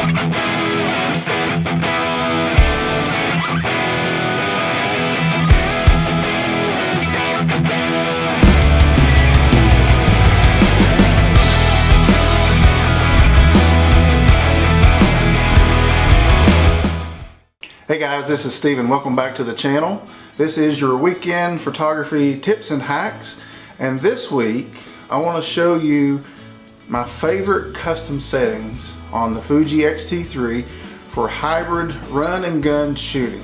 Hey guys, this is Steven. Welcome back to the channel. This is your weekend photography tips and hacks, and this week I want to show you my favorite custom settings on the Fuji X-T3 for hybrid run and gun shooting.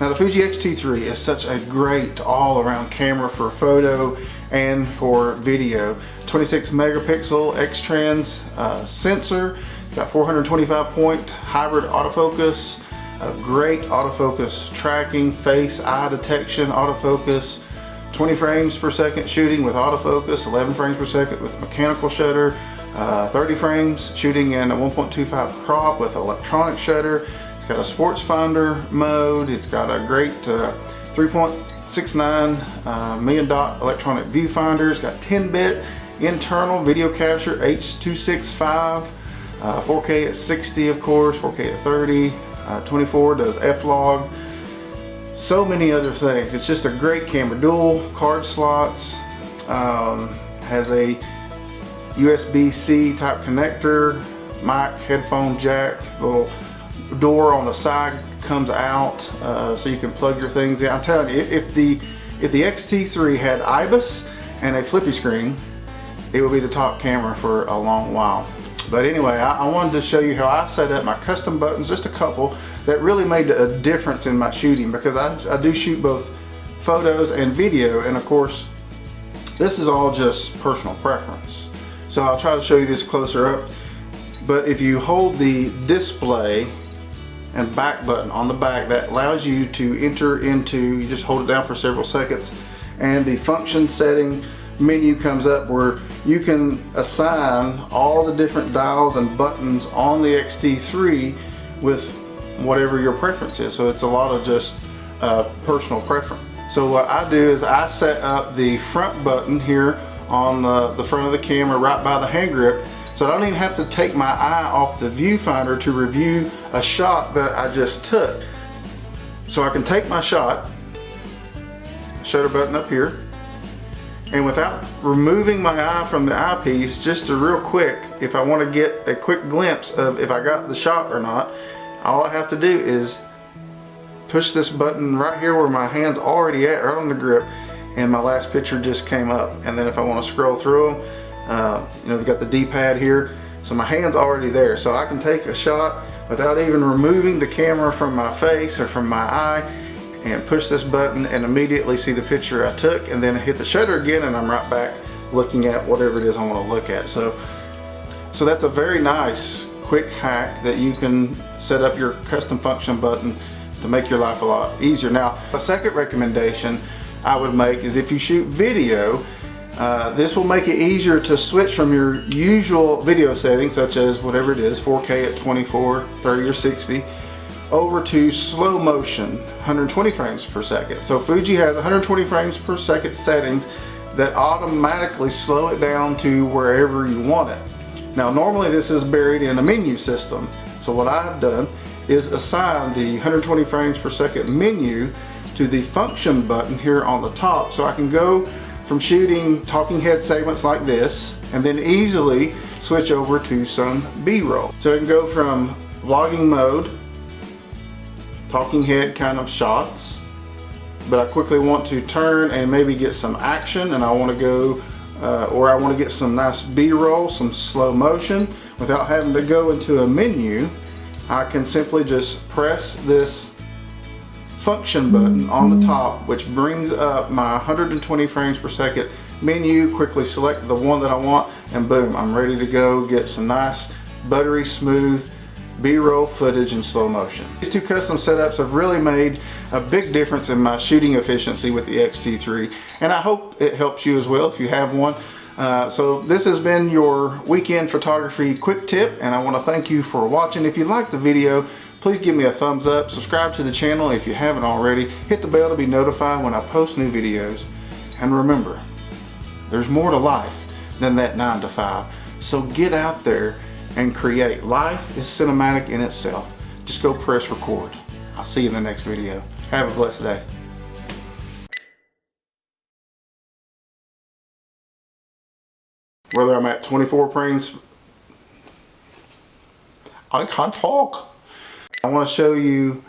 Now the Fuji X-T3 is such a great all-around camera for photo and for video. 26 megapixel X-Trans sensor, got 425 point hybrid autofocus, a great autofocus tracking, face, eye detection, autofocus, 20 frames per second shooting with autofocus, 11 frames per second with mechanical shutter, 30 frames shooting in a 1.25 crop with electronic shutter. It's got a sports finder mode. It's got a great 3.69 million dot electronic viewfinder. It's got 10-bit internal video capture, H.265, 4K at 60 of course, 4K at 30. 24 does F-Log, so many other things. It's just a great camera. Dual card slots, has a USB-C type connector, mic, headphone jack, little door on the side comes out so you can plug your things in. I'm telling you, if the X-T3 had IBIS and a flippy screen, it would be the top camera for a long while. But anyway, I wanted to show you how I set up my custom buttons, just a couple that really made a difference in my shooting, because I do shoot both photos and video, and of course this is all just personal preference. So I'll try to show you this closer up. But if you hold the display and back button on the back, that allows you to enter into, you just hold it down for several seconds, and the function setting menu comes up where you can assign all the different dials and buttons on the X-T3 with whatever your preference is. So it's a lot of just personal preference. So what I do is I set up the front button here on the front of the camera right by the hand grip, so I don't even have to take my eye off the viewfinder to review a shot that I just took. So I can take my shot, shutter button up here, and without removing my eye from the eyepiece, just a real quick, if I want to get a quick glimpse of if I got the shot or not, all I have to do is push this button right here where my hand's already at, right on the grip, and my last picture just came up. And then if I want to scroll through them, you know, we've got the D-pad here, so my hand's already there, so I can take a shot without even removing the camera from my face or from my eye, and push this button and immediately see the picture I took, and then hit the shutter again and I'm right back looking at whatever it is I want to look at. So that's a very nice quick hack that you can set up your custom function button to make your life a lot easier. Now, a second recommendation I would make is if you shoot video, this will make it easier to switch from your usual video settings, such as whatever it is, 4K at 24, 30 or 60, over to slow motion, 120 frames per second. So Fuji has 120 frames per second settings that automatically slow it down to wherever you want it. Now normally this is buried in a menu system, so what I have done is assign the 120 frames per second menu to the function button here on the top, so I can go from shooting talking head segments like this and then easily switch over to some B-roll. So I can go from vlogging mode, talking head kind of shots, but I quickly want to turn and maybe get some action, and I want to go or I want to get some nice B-roll, some slow motion. Without having to go into a menu, I can simply just press this function button on the top, which brings up my 120 frames per second menu, quickly select the one that I want, and boom, I'm ready to go get some nice buttery smooth B-roll footage in slow motion. These two custom setups have really made a big difference in my shooting efficiency with the X-T3, and I hope it helps you as well if you have one. So this has been your weekend photography quick tip, and I want to thank you for watching. If you liked the video, please give me a thumbs up, subscribe to the channel if you haven't already, hit the bell to be notified when I post new videos, and remember, there's more to life than that 9 to 5. So get out there and create. Life is cinematic in itself. Just go press record. I'll see you in the next video. Have a blessed day. Whether I'm at 24 frames, I can't talk. I want to show you